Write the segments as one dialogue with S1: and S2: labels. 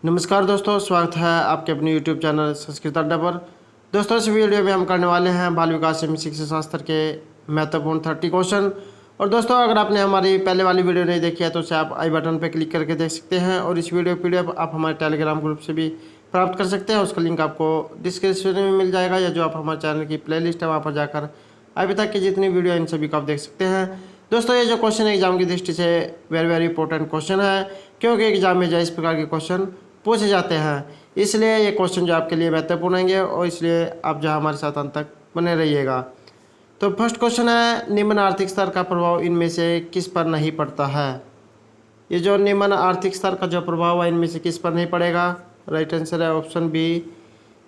S1: नमस्कार दोस्तों, स्वागत है आपके अपने YouTube चैनल संस्कृत अड्डा पर। दोस्तों, इस वीडियो में हम करने वाले हैं बाल विकास एवं शिक्षा शास्त्र के महत्वपूर्ण 30 क्वेश्चन। और दोस्तों, अगर आपने हमारी पहले वाली वीडियो नहीं देखी है तो उसे आप आई बटन पर क्लिक करके देख सकते हैं। और इस वीडियो PDF आप हमारे टेलीग्राम ग्रुप से भी प्राप्त कर सकते हैं। उसका लिंक आपको डिस्क्रिप्शन में मिल जाएगा, या जो आप हमारे चैनल की प्ले लिस्ट है वहाँ पर जाकर अभी तक की जितनी वीडियो इन सभी को आप देख सकते हैं। दोस्तों, ये जो क्वेश्चन एग्जाम की दृष्टि से वेरी इंपॉर्टेंट क्वेश्चन है, क्योंकि एग्जाम में जो इस प्रकार के क्वेश्चन पूछे जाते हैं, इसलिए ये क्वेश्चन जो आपके लिए महत्वपूर्ण होंगे और इसलिए आप जो हमारे साथ अंत तक बने रहिएगा। तो फर्स्ट क्वेश्चन है, निम्न आर्थिक स्तर का प्रभाव इनमें से किस पर नहीं पड़ता है। ये जो निम्न आर्थिक स्तर का जो प्रभाव है इनमें से किस पर नहीं पड़ेगा। राइट आंसर है ऑप्शन बी,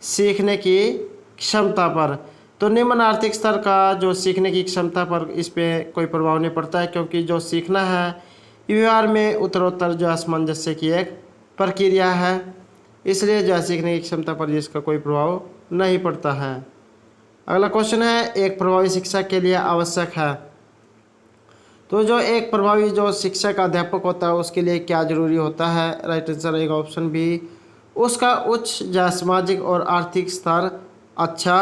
S1: सीखने की क्षमता पर। तो निम्न आर्थिक स्तर का जो सीखने की क्षमता पर इस पर कोई प्रभाव नहीं पड़ता है, क्योंकि जो सीखना है व्यवहार में उत्तरोत्तर जो असमंजस्य की एक प्रक्रिया है, इसलिए जो सीखने की क्षमता पर इसका कोई प्रभाव नहीं पड़ता है। अगला क्वेश्चन है, एक प्रभावी शिक्षक के लिए आवश्यक है। तो जो एक प्रभावी जो शिक्षक अध्यापक होता है उसके लिए क्या जरूरी होता है। राइट आंसर रहेगा ऑप्शन बी, उसका उच्च या सामाजिक और आर्थिक स्तर अच्छा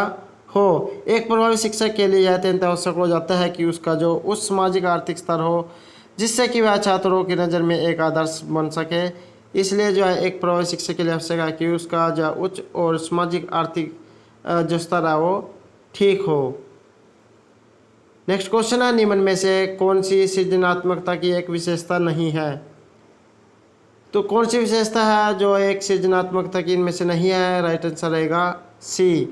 S1: हो। एक प्रभावी शिक्षक के लिए यह अत्यंत आवश्यक हो जाता है कि उसका जो उच्च सामाजिक आर्थिक स्तर हो, जिससे कि वह छात्रों की नज़र में एक आदर्श बन सके। इसलिए जो है एक प्रभावी शिक्षक के लिए आवश्यक है कि उसका जो उच्च और सामाजिक आर्थिक जो स्तर है वो ठीक हो। नेक्स्ट क्वेश्चन है, निम्न में से कौन सी सृजनात्मकता की एक विशेषता नहीं है। तो कौन सी विशेषता है जो एक सृजनात्मकता की इनमें से नहीं है। राइट आंसर रहेगा सी,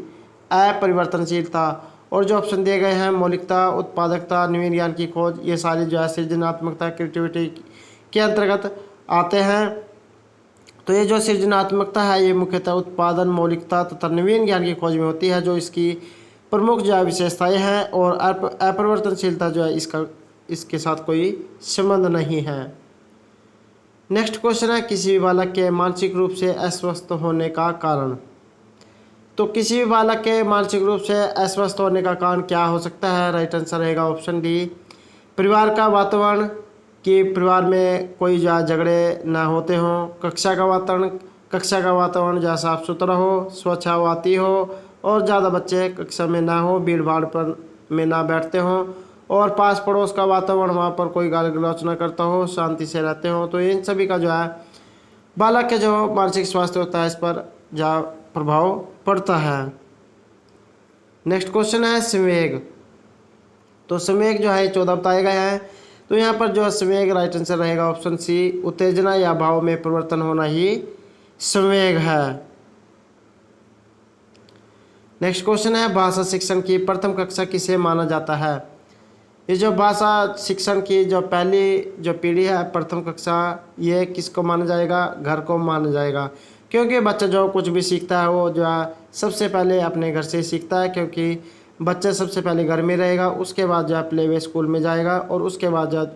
S1: अपरिवर्तनशीलता। और जो ऑप्शन दिए गए हैं, मौलिकता, उत्पादकता, नवीन ज्ञान की खोज, ये सारी जो है सृजनात्मकता क्रिएटिविटी के अंतर्गत आते हैं। तो ये जो सृजनात्मकता है ये मुख्यतः उत्पादन, मौलिकता तथा नवीन ज्ञान की खोज में होती है, जो इसकी प्रमुख जो है विशेषताएँ हैं। और अपरिवर्तनशीलता जो है इसके साथ कोई संबंध नहीं है। नेक्स्ट क्वेश्चन है, किसी भी बालक के मानसिक रूप से अस्वस्थ होने का कारण। तो किसी भी बालक के मानसिक रूप से अस्वस्थ होने का कारण क्या हो सकता है। राइट आंसर रहेगा ऑप्शन डी, परिवार का वातावरण, कि परिवार में कोई झगड़े ना होते हों। कक्षा का वातावरण जहाँ साफ सुथरा हो, स्वच्छ हवा आती हो और ज़्यादा बच्चे कक्षा में ना हो, भीड़ भाड़ पर में ना बैठते हों। और पास पड़ोस का वातावरण, वहाँ पर कोई गाली गलौच ना करता हो, शांति से रहते हों। तो इन सभी का जो है बालक के जो मानसिक स्वास्थ्य होता है इस पर ज़्यादा प्रभाव पड़ता है। नेक्स्ट क्वेश्चन है, संवेग। तो संवेग जो है 14 बताए गए हैं। तो यहाँ पर जो संवेग राइट आंसर रहेगा ऑप्शन सी, उत्तेजना या भाव में परिवर्तन होना ही संवेग है। नेक्स्ट क्वेश्चन है, भाषा शिक्षण की प्रथम कक्षा किसे माना जाता है। ये जो भाषा शिक्षण की जो पहली जो पीढ़ी है, प्रथम कक्षा, ये किसको माना जाएगा, घर को माना जाएगा। क्योंकि बच्चा जो कुछ भी सीखता है वो जो है सबसे पहले अपने घर से सीखता है, क्योंकि बच्चा सबसे पहले घर में रहेगा, उसके बाद जो है प्ले वे स्कूल में जाएगा और उसके बाद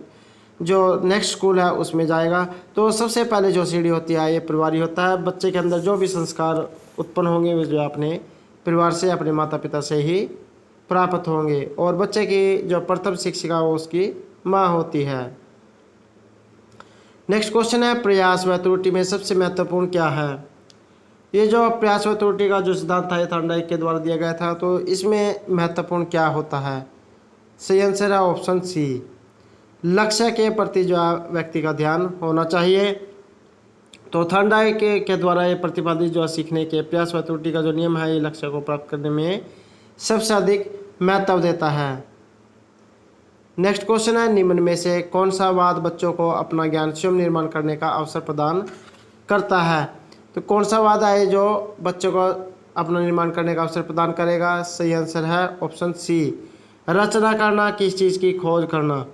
S1: जो नेक्स्ट स्कूल है उसमें जाएगा। तो सबसे पहले जो सीढ़ी होती है ये परिवार ही होता है। बच्चे के अंदर जो भी संस्कार उत्पन्न होंगे वो जो अपने परिवार से, अपने माता पिता से ही प्राप्त होंगे। और बच्चे की जो प्रथम शिक्षिका वो उसकी माँ होती है। नेक्स्ट क्वेश्चन है, प्रयास व त्रुटि में सबसे महत्वपूर्ण क्या है। ये जो प्रयास व त्रुटि का जो सिद्धांत था ये थॉर्नडाइक के द्वारा दिया गया था। तो इसमें महत्वपूर्ण क्या होता है। सही आंसर है ऑप्शन सी, लक्ष्य के प्रति जो है व्यक्ति का ध्यान होना चाहिए। तो थॉर्नडाइक के द्वारा ये प्रतिपादित जो सीखने के प्रयास व त्रुटि का जो नियम है ये लक्ष्य को प्राप्त करने में सबसे अधिक महत्व देता है। नेक्स्ट क्वेश्चन है, निम्न में से कौन सा वाद बच्चों को अपना ज्ञान स्वयं निर्माण करने का अवसर प्रदान करता है। तो कौन सा वाद है जो बच्चों को अपना निर्माण करने का अवसर प्रदान करेगा। सही आंसर है ऑप्शन सी, रचना करना, किस चीज़ की खोज करना।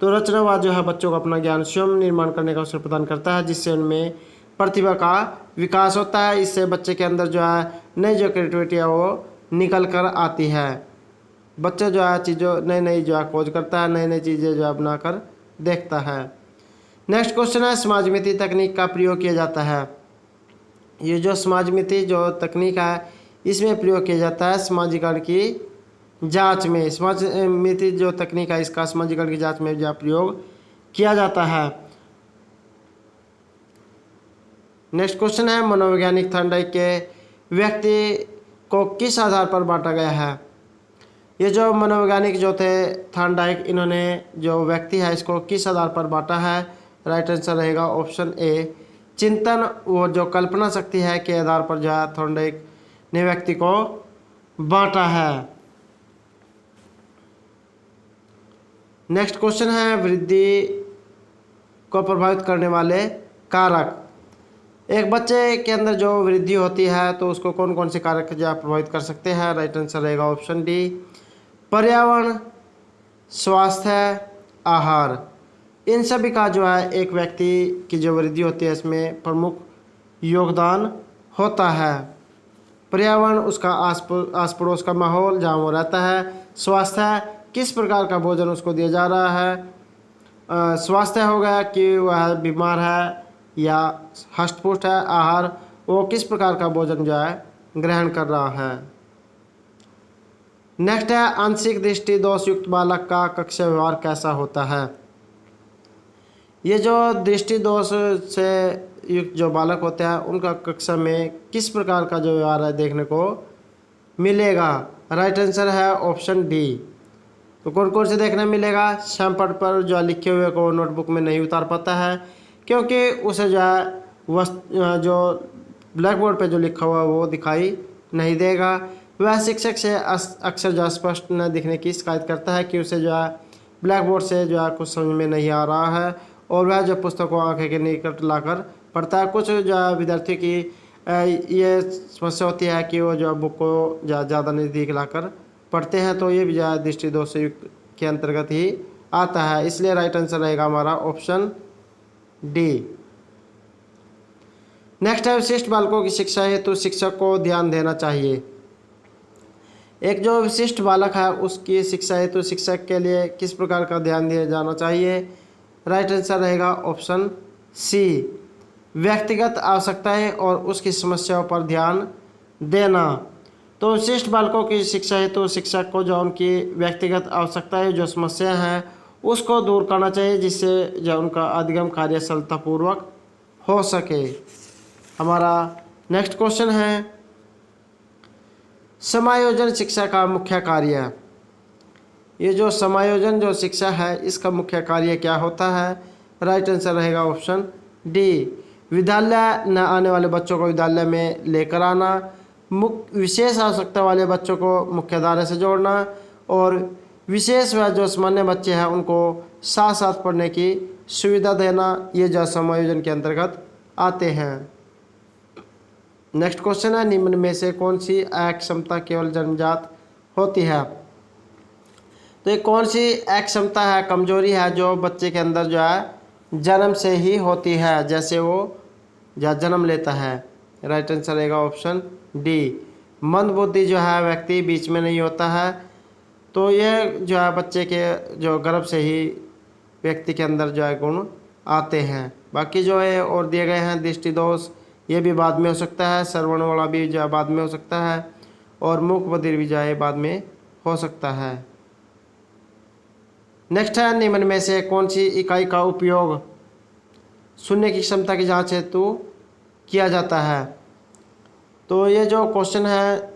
S1: तो रचनावाद जो है बच्चों को अपना ज्ञान स्वयं निर्माण करने का अवसर प्रदान करता है, जिससे उनमें प्रतिभा का विकास होता है। इससे बच्चे के अंदर जो है नई जो क्रिएटिविटी है वो निकल कर आती है। बच्चा जो है चीज़ों नई जो है खोज करता है, नई चीज़ें जो है बनाकर देखता है। नेक्स्ट क्वेश्चन है, समाज मिति तकनीक का प्रयोग किया जाता है। ये जो समाज मिति जो तकनीक है इसमें प्रयोग किया जाता है समाजीकरण की जांच में। समाज मिति जो तकनीक है इसका समाजीकरण की जांच में जो प्रयोग किया जाता है। नेक्स्ट क्वेश्चन है मनोवैज्ञानिक थॉर्नडाइक के व्यक्ति को किस आधार पर बांटा गया है। ये जो मनोवैज्ञानिक जो थे थॉर्नडाइक, इन्होंने जो व्यक्ति है इसको किस आधार पर बांटा है। राइट आंसर रहेगा ऑप्शन ए, चिंतन वो जो कल्पना शक्ति है के आधार पर जो है थॉर्नडाइक ने व्यक्ति को बांटा है। नेक्स्ट क्वेश्चन है वृद्धि को प्रभावित करने वाले कारक। एक बच्चे के अंदर जो वृद्धि होती है तो उसको कौन कौन से कारक जो प्रभावित कर सकते हैं। राइट आंसर रहेगा ऑप्शन डी, पर्यावरण, स्वास्थ्य, आहार। इन सभी का जो है एक व्यक्ति की जो वृद्धि होती है इसमें प्रमुख योगदान होता है। पर्यावरण उसका आस पड़ोस का माहौल जहाँ वो रहता है। स्वास्थ्य किस प्रकार का भोजन उसको दिया जा रहा है। स्वास्थ्य हो गया कि वह बीमार है या हष्टपुष्ट है। आहार वो किस प्रकार का भोजन जो है ग्रहण कर रहा है। नेक्स्ट है आंशिक दृष्टि दोष युक्त बालक का कक्षा व्यवहार कैसा होता है। ये जो दृष्टि दोष से युक्त जो बालक होते हैं उनका कक्षा में किस प्रकार का जो व्यवहार है देखने को मिलेगा। राइट आंसर है ऑप्शन डी। तो कौन कौन से देखने मिलेगा। श्यामपट पर जो लिखे हुए को नोटबुक में नहीं उतार पाता है क्योंकि उसे जो है जो ब्लैक बोर्ड पर जो लिखा हुआ वो दिखाई नहीं देगा। वह शिक्षक से अक्सर जो स्पष्ट न दिखने की शिकायत करता है कि उसे जो है ब्लैक बोर्ड से जो है कुछ समझ में नहीं आ रहा है और वह जो पुस्तक को आंखें के निकट लाकर पढ़ता है। कुछ जो है विद्यार्थी की ये समस्या होती है कि वो जो बुक को ज़्यादा नज़दीक लाकर पढ़ते हैं तो ये भी जो है दृष्टि दोष युक्त के अंतर्गत ही आता है। इसलिए राइट आंसर रहेगा हमारा ऑप्शन डी। नेक्स्ट है विशिष्ट बालकों की शिक्षा हेतु शिक्षक को ध्यान देना चाहिए। एक जो विशिष्ट बालक है उसकी शिक्षा हेतु शिक्षक के लिए किस प्रकार का ध्यान दिया जाना चाहिए। राइट आंसर रहेगा ऑप्शन सी, व्यक्तिगत आवश्यकताएं और उसकी समस्याओं पर ध्यान देना। तो विशिष्ट बालकों की शिक्षा हेतु शिक्षक को जो उनकी व्यक्तिगत आवश्यकताएं जो समस्याएं हैं उसको दूर करना चाहिए जिससे जो उनका अधिगम कार्य सरलतापूर्वक हो सके। हमारा नेक्स्ट क्वेश्चन है समायोजन शिक्षा का मुख्य कार्य। ये जो समायोजन जो शिक्षा है इसका मुख्य कार्य क्या होता है। राइट आंसर रहेगा ऑप्शन डी, विद्यालय न आने वाले बच्चों को विद्यालय में लेकर आना, विशेष आवश्यकता वाले बच्चों को मुख्यधारा से जोड़ना और विशेष व जो सामान्य बच्चे हैं उनको साथ साथ पढ़ने की सुविधा देना, ये जो समायोजन के अंतर्गत आते हैं। नेक्स्ट क्वेश्चन है निम्न में से कौन सी अक्षमता केवल जन्मजात होती है। तो ये कौन सी अक्षमता है, कमजोरी है जो बच्चे के अंदर जो है जन्म से ही होती है जैसे वो जन्म लेता है। राइट आंसर रहेगा ऑप्शन डी, मंदबुद्धि जो है व्यक्ति बीच में नहीं होता है। तो ये जो है बच्चे के जो गर्भ से ही व्यक्ति के अंदर जो है गुण आते हैं। बाकी जो है और दिए गए हैं दृष्टि दोष ये भी बाद में हो सकता है, श्रवण वाला भी जो है बाद में हो सकता है और मूक बधिर भी जो है बाद में हो सकता है। नेक्स्ट है निम्न में से कौन सी इकाई का उपयोग सुनने की क्षमता की जांच हेतु किया जाता है। तो ये जो क्वेश्चन है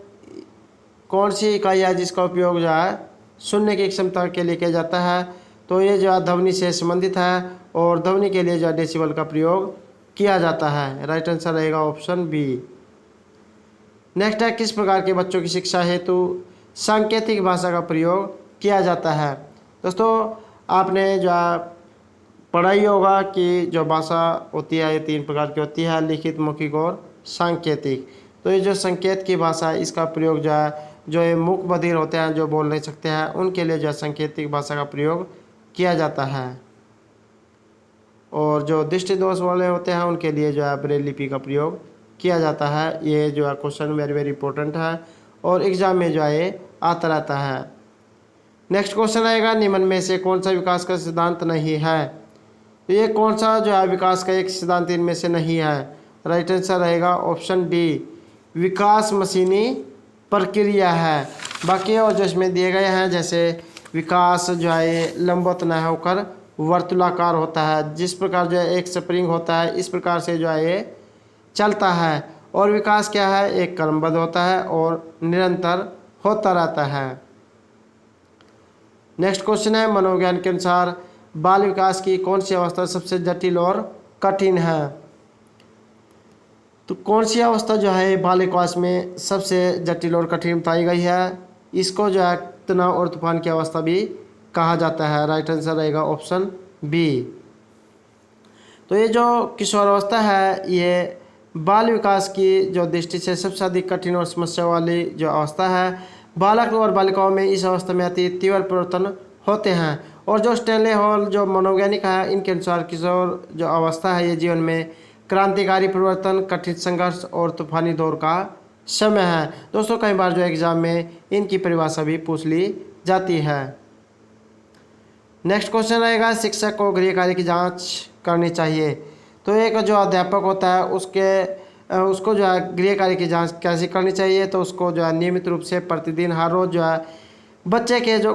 S1: कौन सी इकाई है जिसका उपयोग जो है सुनने की क्षमता के लिए किया जाता है। तो ये जो है ध्वनि से संबंधित है और ध्वनि के लिए जो है डेसिबल का प्रयोग किया जाता है। राइट आंसर रहेगा ऑप्शन बी। नेक्स्ट है किस प्रकार के बच्चों की शिक्षा हेतु सांकेतिक भाषा का प्रयोग किया जाता है। दोस्तों आपने जो पढ़ाई होगा कि जो भाषा होती है ये 3 प्रकार की होती है, लिखित, मौखिक और सांकेतिक। तो ये जो संकेत की भाषा है इसका प्रयोग जो है जो ये मूक बधिर होते हैं जो बोल नहीं सकते हैं उनके लिए जो है सांकेतिक भाषा का प्रयोग किया जाता है और जो दृष्टि दोष वाले होते हैं उनके लिए जो है ब्रेल लिपि का प्रयोग किया जाता है। ये जो है क्वेश्चन वेरी वेरी इंपॉर्टेंट है और एग्जाम में जो है ये आता रहता है। नेक्स्ट क्वेश्चन आएगा निम्न में से कौन सा विकास का सिद्धांत नहीं है। तो ये कौन सा जो है विकास का एक सिद्धांत इनमें से नहीं है। राइट आंसर रहेगा ऑप्शन डी, विकास मशीनी प्रक्रिया है। बाकी और जो इसमें दिए गए हैं जैसे विकास जो है ये लंबवत न होकर वर्तुलाकार होता है, जिस प्रकार जो है एक स्प्रिंग होता है इस प्रकार से जो है ये चलता है। और विकास क्या है, एक क्रमबद्ध होता है और निरंतर होता रहता है। नेक्स्ट क्वेश्चन है, मनोविज्ञान के अनुसार बाल विकास की कौन सी अवस्था सबसे जटिल और कठिन है? तो कौन सी अवस्था जो है बाल विकास में सबसे जटिल और कठिन बताई गई है? इसको जो है तनाव और तूफान की अवस्था भी कहा जाता है। राइट आंसर रहेगा ऑप्शन बी। तो ये जो किशोरावस्था है ये बाल विकास की जो दृष्टि से सबसे अधिक कठिन और समस्या वाली जो अवस्था है। बालक और बालिकाओं में इस अवस्था में अति तीव्र परिवर्तन होते हैं। और जो स्टैनले हॉल जो मनोवैज्ञानिक है, इनके अनुसार किशोर जो अवस्था है ये जीवन में क्रांतिकारी परिवर्तन, कठिन संघर्ष और तूफानी दौर का समय है। दोस्तों कई बार जो एग्जाम में इनकी परिभाषा भी पूछ ली जाती है। नेक्स्ट क्वेश्चन रहेगा, शिक्षक को गृह कार्य की जांच करनी चाहिए। तो एक जो अध्यापक होता है उसको जो है गृह कार्य की जांच कैसे करनी चाहिए? तो उसको जो है नियमित रूप से प्रतिदिन हर रोज़ जो है बच्चे के जो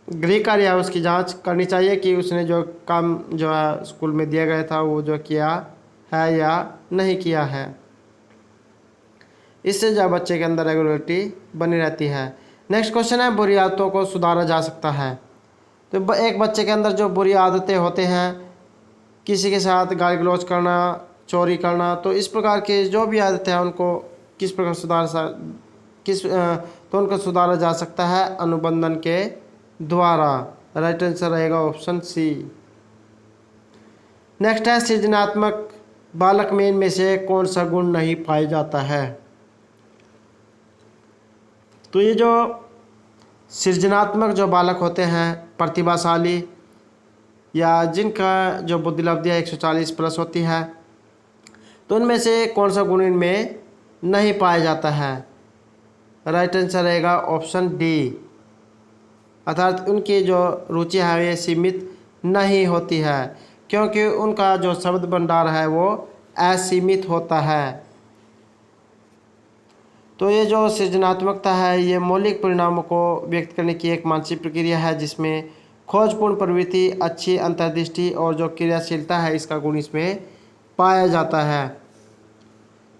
S1: गृह कार्य है उसकी जांच करनी चाहिए कि उसने जो काम जो है स्कूल में दिया गया था वो जो किया है या नहीं किया है। इससे जो बच्चे के अंदर रेगुलरिटी बनी रहती है। नेक्स्ट क्वेश्चन है, बुरी आदतों को सुधारा जा सकता है। तो एक बच्चे के अंदर जो बुरी आदतें होते हैं, किसी के साथ गाली गलौज करना, चोरी करना, तो इस प्रकार की जो भी आदतें हैं उनको किस प्रकार तो उनको सुधारा जा सकता है अनुबंधन के द्वारा। राइट आंसर रहेगा ऑप्शन सी। नेक्स्ट है, सृजनात्मक बालक में इनमें से कौन सा गुण नहीं पाया जाता है? तो ये जो सृजनात्मक जो बालक होते हैं, प्रतिभाशाली या जिनका जो बुद्धिलब्धि 140 प्लस होती है, तो उनमें से कौन सा गुण इनमें नहीं पाया जाता है? राइट आंसर रहेगा ऑप्शन डी। अर्थात उनकी जो रुचि है ये सीमित नहीं होती है, क्योंकि उनका जो शब्द भंडार है वो असीमित होता है। तो ये जो सृजनात्मकता है ये मौलिक परिणामों को व्यक्त करने की एक मानसिक प्रक्रिया है जिसमें खोजपूर्ण प्रवृत्ति, अच्छी अंतर्दृष्टि और जो क्रियाशीलता है इसका गुण इसमें पाया जाता है।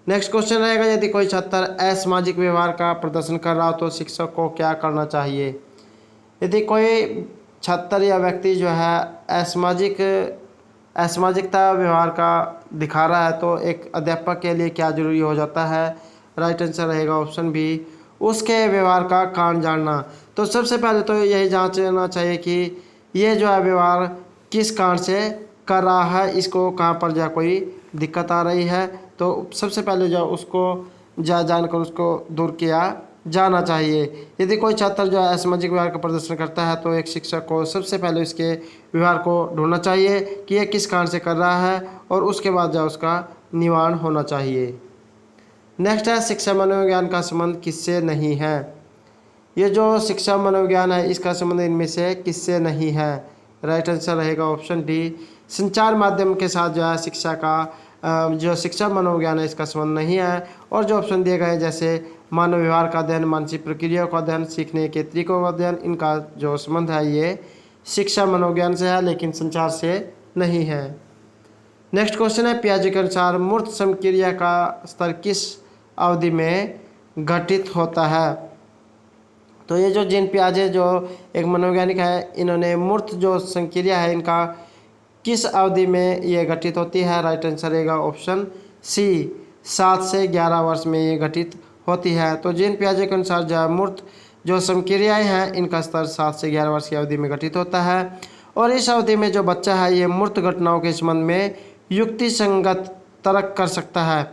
S1: नेक्स्ट क्वेश्चन रहेगा, यदि कोई छात्र असामाजिक व्यवहार का प्रदर्शन कर रहा हो तो शिक्षक को क्या करना चाहिए? यदि कोई छात्र या व्यक्ति जो है असामाजिकता व्यवहार का दिखा रहा है तो एक अध्यापक के लिए क्या जरूरी हो जाता है? राइट आंसर रहेगा ऑप्शन बी, उसके व्यवहार का कारण जानना। तो सबसे पहले तो यही जांचना चाहिए कि ये जो है व्यवहार किस कारण से कर रहा है, इसको कहाँ पर जो कोई दिक्कत आ रही है। तो सबसे पहले जो उसको जानकर उसको दूर किया जाना चाहिए। यदि कोई छात्र जो है असामाजिक व्यवहार का प्रदर्शन करता है तो एक शिक्षक को सबसे पहले इसके व्यवहार को ढूंढना चाहिए कि यह किस कारण से कर रहा है और उसके बाद जो उसका निवारण होना चाहिए। नेक्स्ट है, शिक्षा मनोविज्ञान का संबंध किससे नहीं है? ये जो शिक्षा मनोविज्ञान है इसका संबंध इनमें से किससे नहीं है? राइट आंसर रहेगा ऑप्शन डी, संचार माध्यम के साथ जो है शिक्षा का जो शिक्षा मनोविज्ञान है इसका संबंध नहीं है। और जो ऑप्शन दिए गए हैं जैसे मानव व्यवहार का अध्ययन, मानसिक प्रक्रिया का अध्ययन, सीखने के तरीकों का अध्ययन, इनका जो संबंध है ये शिक्षा मनोविज्ञान से है लेकिन संचार से नहीं है। नेक्स्ट क्वेश्चन है, पियाजे के अनुसार मूर्त समक्रिया का स्तर किस अवधि में घटित होता है? तो ये जो जीन पियाजे जो एक मनोवैज्ञानिक है, इन्होंने मूर्त जो संक्रिया है इनका किस अवधि में ये घटित होती है? राइट आंसर रहेगा ऑप्शन सी, 7 से 11 वर्ष में ये घटित होती है। तो जीन पियाजे के अनुसार जो मूर्त जो समक्रियाएँ हैं इनका स्तर 7 से 11 वर्ष की अवधि में घटित होता है। और इस अवधि में जो बच्चा है ये मूर्त घटनाओं के संबंध में युक्ति संगत तर्क कर सकता है,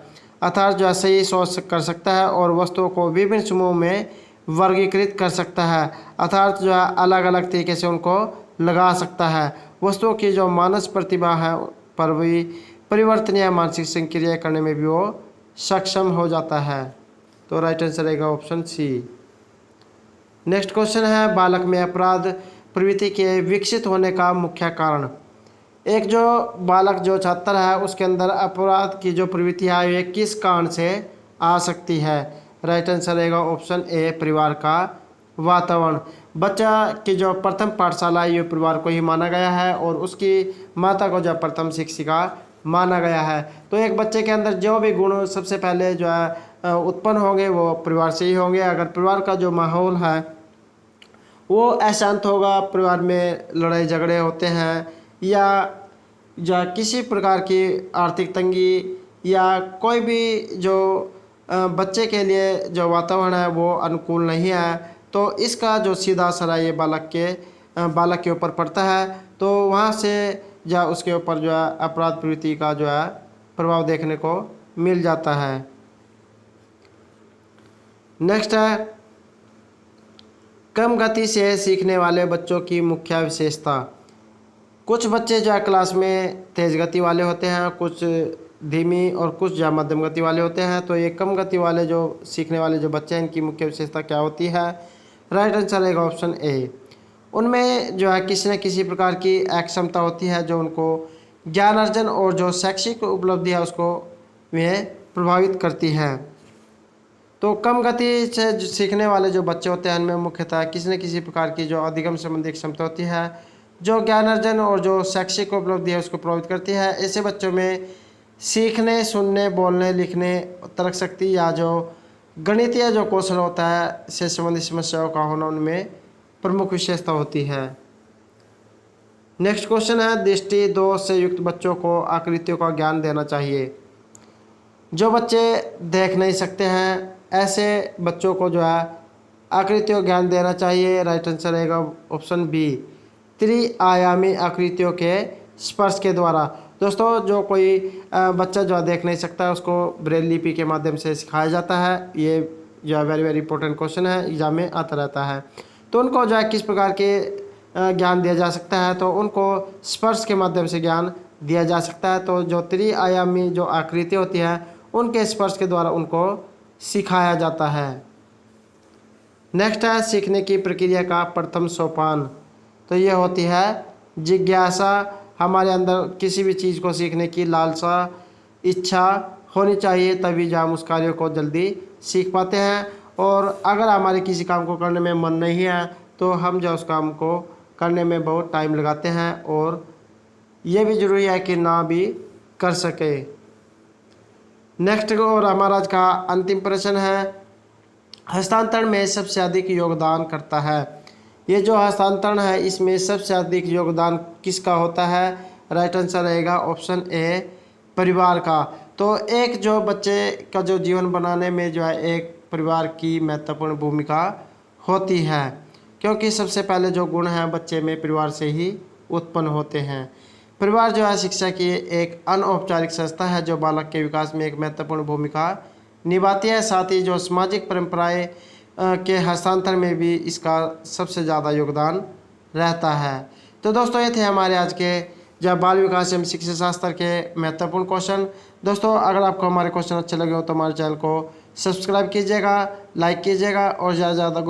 S1: अर्थात जो सही सोच कर सकता है और वस्तुओं को विभिन्न समूहों में वर्गीकृत कर सकता है, अर्थात जो है अलग अलग तरीके से उनको लगा सकता है। वस्तुओं की जो मानस प्रतिभा है पर भी परिवर्तनीय मानसिक संक्रिया करने में भी वो सक्षम हो जाता है। तो राइट आंसर रहेगा ऑप्शन सी। नेक्स्ट क्वेश्चन है, बालक में अपराध प्रवृत्ति के विकसित होने का मुख्य कारण? एक जो बालक जो छात्र है उसके अंदर अपराध की जो प्रवृत्ति है ये किस कारण से आ सकती है? राइट आंसर रहेगा ऑप्शन ए, परिवार का वातावरण। बच्चा की जो प्रथम पाठशाला ये परिवार को ही माना गया है और उसकी माता को जो प्रथम शिक्षिका माना गया है। तो एक बच्चे के अंदर जो भी गुण सबसे पहले जो है उत्पन्न होंगे वो परिवार से ही होंगे। अगर परिवार का जो माहौल है वो अशांत होगा, परिवार में लड़ाई झगड़े होते हैं या किसी प्रकार की आर्थिक तंगी या कोई भी जो बच्चे के लिए जो वातावरण है वो अनुकूल नहीं है, तो इसका जो सीधा असर है ये बालक के ऊपर पड़ता है। तो वहाँ से या उसके ऊपर जो है अपराध प्रवृत्ति का जो है प्रभाव देखने को मिल जाता है। नेक्स्ट है कम गति से सीखने वाले बच्चों की मुख्य विशेषता। कुछ बच्चे जो है क्लास में तेज़ गति वाले होते हैं, कुछ धीमी और कुछ जो मध्यम गति वाले होते हैं। तो ये कम गति वाले जो सीखने वाले जो बच्चे हैं इनकी मुख्य विशेषता क्या होती है? राइट आंसर है ऑप्शन ए। उनमें जो है किसी न किसी प्रकार की एक क्षमता होती है जो उनको ज्ञान अर्जन और जो शैक्षिक उपलब्धि है उसको वह प्रभावित करती है। तो कम गति से सीखने वाले जो बच्चे होते हैं उनमें मुख्यतः किसी न किसी प्रकार की जो अधिगम संबंधी क्षमता होती है जो ज्ञान अर्जन और जो शैक्षिक उपलब्धि है उसको प्रभावित करती है। ऐसे बच्चों में सीखने, सुनने, बोलने, लिखने, तर्क शक्ति या जो गणितीय जो कौशल होता है से संबंधित समस्याओं का होना उनमें प्रमुख विशेषता होती है। नेक्स्ट क्वेश्चन है दृष्टि दोष से युक्त बच्चों को आकृतियों का ज्ञान देना चाहिए। जो बच्चे देख नहीं सकते हैं ऐसे बच्चों को जो है आकृतियों ज्ञान देना चाहिए। राइट आंसर रहेगा ऑप्शन बी, त्रिआयामी आकृतियों के स्पर्श के द्वारा। दोस्तों जो कोई बच्चा जो देख नहीं सकता उसको ब्रेल लिपि के माध्यम से सिखाया जाता है। ये जो वेरी वेरी इंपॉर्टेंट क्वेश्चन है, एग्जाम में आता रहता है। तो उनको जो है किस प्रकार के ज्ञान दिया जा सकता है? तो उनको स्पर्श के माध्यम से ज्ञान दिया जा सकता है। तो जो त्रिआयामी जो आकृति होती है उनके स्पर्श के द्वारा उनको सिखाया जाता है। नेक्स्ट है सीखने की प्रक्रिया का प्रथम सोपान। तो ये होती है जिज्ञासा। हमारे अंदर किसी भी चीज़ को सीखने की लालसा, इच्छा होनी चाहिए, तभी जो हम उस कार्य को जल्दी सीख पाते हैं। और अगर हमारे किसी काम को करने में मन नहीं है तो हम जो उस काम को करने में बहुत टाइम लगाते हैं और ये भी ज़रूरी है कि ना भी कर सके। नेक्स्ट और हमारा आज का अंतिम प्रश्न है हस्तांतरण में सबसे अधिक योगदान करता है। ये जो हस्तांतरण है इसमें सबसे अधिक योगदान किसका होता है? राइट आंसर रहेगा ऑप्शन ए, परिवार का। तो एक जो बच्चे का जो जीवन बनाने में जो है एक परिवार की महत्वपूर्ण भूमिका होती है, क्योंकि सबसे पहले जो गुण हैं बच्चे में परिवार से ही उत्पन्न होते हैं। परिवार जो है शिक्षा की एक अनौपचारिक संस्था है जो बालक के विकास में एक महत्वपूर्ण भूमिका निभाती है। साथ ही जो सामाजिक परंपराएं के हस्तांतरण में भी इसका सबसे ज़्यादा योगदान रहता है। तो दोस्तों ये थे हमारे आज के जब बाल विकास एवं शिक्षा शास्त्र के महत्वपूर्ण क्वेश्चन। दोस्तों अगर आपको हमारे क्वेश्चन अच्छे लगे हो तो हमारे चैनल को सब्सक्राइब कीजिएगा, लाइक कीजिएगा और ज़्यादा से ज़्यादा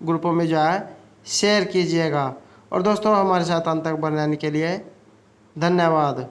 S1: ग्रुपों में जो है शेयर कीजिएगा। और दोस्तों हमारे साथ अंत तक बने रहने के लिए धन्यवाद।